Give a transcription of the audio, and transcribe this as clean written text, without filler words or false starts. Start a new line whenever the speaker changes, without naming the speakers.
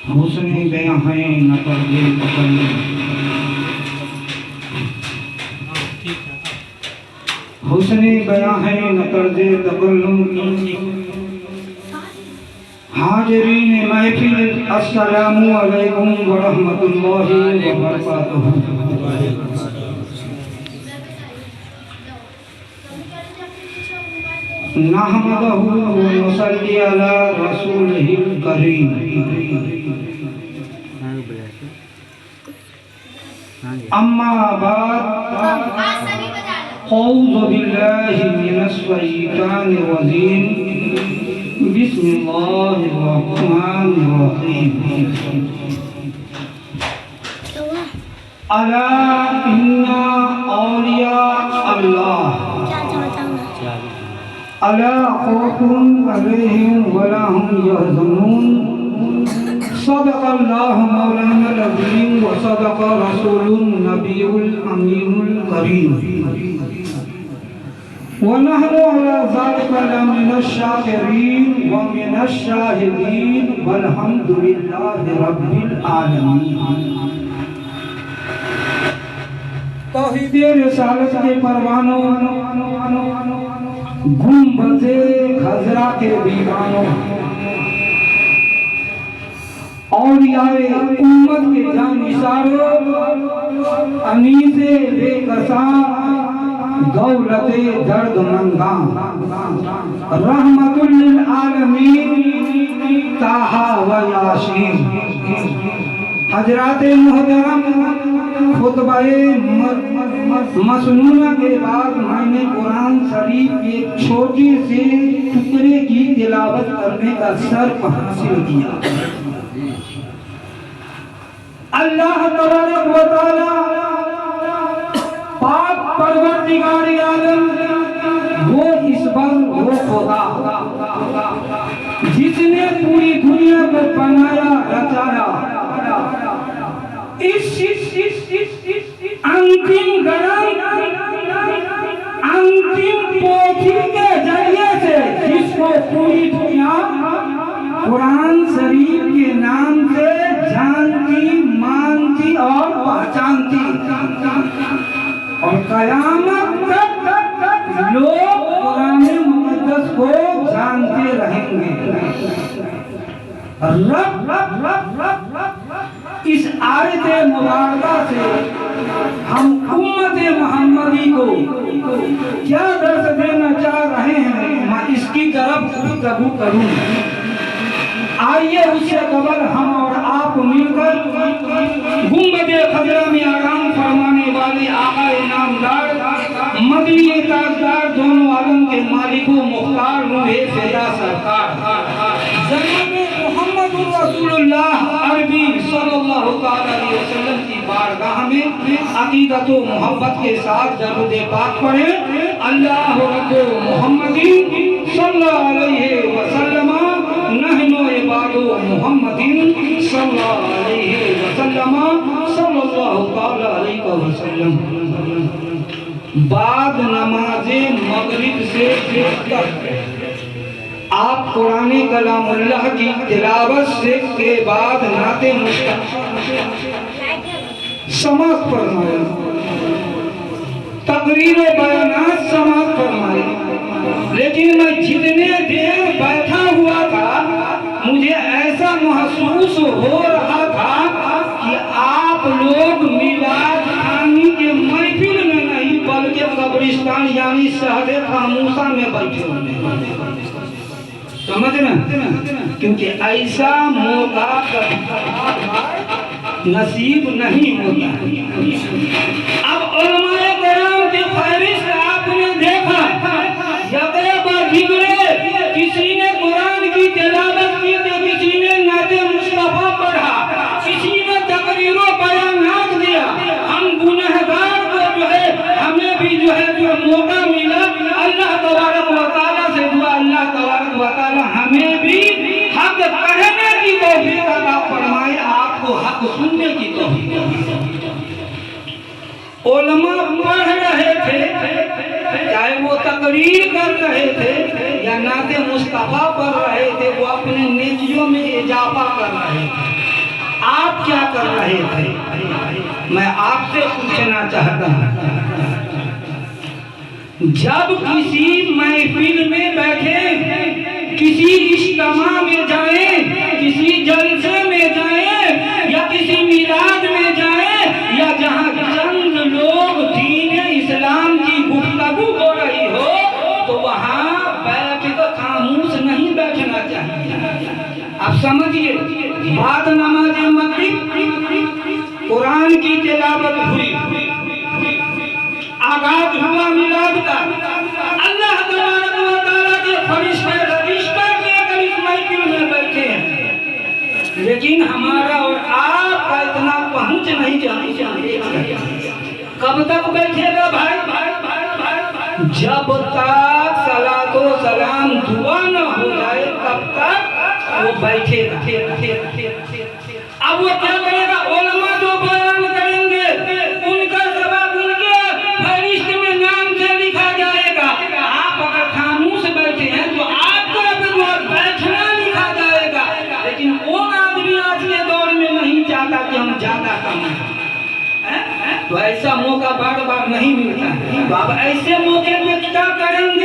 حسن بیاں ہے نہ پردے تکلم، حسن بیاں ہے نہ طرز تکلم، حاضرین محفل السلام علیکم ورحمۃ اللہ وبرکاتہ۔ نحمدہ ونصلی علی رسولہ الکریم، اما بعد اعوذ باللہ من الشیطان الرجیم، بسم اللہ الرحمن الرحیم۔ الا ان اولیاء اللہ الا خوف علیہم ولا هم يحزنون، صدق اللہ مولانا العظیم وصدق رسول النبی الامین الکریم، ونحن على ذلك لمن الشاکرین ومن الشاہدین والحمد للہ رب العالمین۔ توحید رسالت کے پروانوں، گنبد خضرا کے دیوانوں، اولیاء امت کے جانثاروں، انیس بے کساں دولت درد منداں، رحمت للعالمین طٰہٰ و یاسین۔ حضرات محترم، خطبہ مسنونہ کے بعد میں نے قرآن شریف کے چھوٹے سے ٹکڑے کی تلاوت کرنے کا شرف حاصل کیا۔ اللہ تبارک و تعالی پاک پروردگار عالم، وہ اسبر وہ خدا جس نے پوری دنیا کو بنایا رچایا، اس انتم گرم انتم پوتھی کے ذریعے سے جس کو پوری دنیا قرآن شریف کے نام سے جانتی، مانتی اور پہچانتی، اور قیامت تک لوگ قرآن مقدس کو جانتے رہیں گے۔ رب اس آیت مبارکہ سے ہم امت محمدی کو کیا درس دینا چاہ رہے ہیں، میں اس کی طرف گفتگو کروں۔ آئیے اس سے قبل ہم اور آپ مل کر گنبد خضرا میں آرام فرمانے والے آقا نامدار مدنی تاجدار دونوں عالم کے مالک و مختار روح فدا سرکار جناب محمد رسول اللہ عربی صلی اللہ علیہ وسلم کی بارگاہ میں عقیدت و محبت کے ساتھ درود پاک پڑھیں۔ اللہ رب محمد صلی اللہ علیہ وسلم، نحن عباد محمد صلی اللہ علیہ وسلم، صلی اللہ علیہ وسلم۔ بعد نماز مغرب سے آپ قرآن کلام اللہ کی تلاوت سے کے بعد نعت مصطفیٰ سماعت فرمائے، تقریر و بیانات سماعت فرمائے، لیکن میں جتنے دیر بیٹھا ہوا تھا مجھے ایسا محسوس ہو رہا تھا کہ آپ لوگ میلاد خانی کے محفل میں نہیں بلکہ قبرستان یعنی شہر خاموشہ میں بیٹھے ہوئے، سمجھ رہے؟ کیونکہ ایسا موقع نصیب نہیں ہوتا۔ اب علماء کرام کی فہرست آپ نے دیکھا، یقے بجگرے کسی نے قرآن کی تلاوت کی تو کسی نے نعت مصطفیٰ پڑھا، کسی نے تقریر و بیانات دیا۔ ہم گنہگار کو جو ہے ہمیں بھی جو ہے جو موقع ملا، اللہ تبارک و تعالیٰ سے دعا اللہ تبارک و تعالیٰ ہمیں بھی حق کہنے کی توفیق عطا فرمائے، آپ کو حق سننے کی توفیق۔ علماء پڑھ رہے تھے، چاہے وہ تقریر کر رہے تھے یا نعت مصطفیٰ پڑھ رہے تھے، وہ اپنے نیکیوں میں اضافہ کر رہے تھے۔ آپ کیا کر رہے تھے؟ میں آپ سے پوچھنا چاہتا ہوں، جب کسی محفل میں بیٹھے، کسی اجتماع میں جائیں، کسی جلسے میں جائیں، یا کسی میلاد میں جائیں، یا جہاں چند لوگ دین اسلام کی گفتگو ہو رہی ہو، تو وہاں بیٹھ کر خاموش نہیں بیٹھنا چاہیے۔ اب سمجھیے، بعد نماز مغرب قرآن کی تلاوت ہوئی، آغاز ہوا میلاد کا، اللہ تبارک و تعالیٰ کے فرشتے رجسٹر لے کر اس محفل میں بیٹھے ہیں، لیکن ہمارا اور آپ کا اتنا پہنچ نہیں جاتی۔ کب تک بیٹھے گا بھائی؟ جب تک صلاۃ و سلام دعا نہ ہو جائے تب تک وہ بیٹھے گا۔ اب وہ کیا کرے گا؟ علماء جو بیان کریں گے ان کا سبب ان کے فہرست میں نام سے لکھا جائے گا۔ آپ اگر خاموش بیٹھے ہیں تو آپ کا بیٹھنا لکھا جائے گا، لیکن کون آدمی آج کے دور میں نہیں چاہتا کہ ہم زیادہ کمائیں؟ تو ایسا موقع بار بار نہیں ملتا ہے۔ تو اب ایسے موقع میں کیا کریں گے؟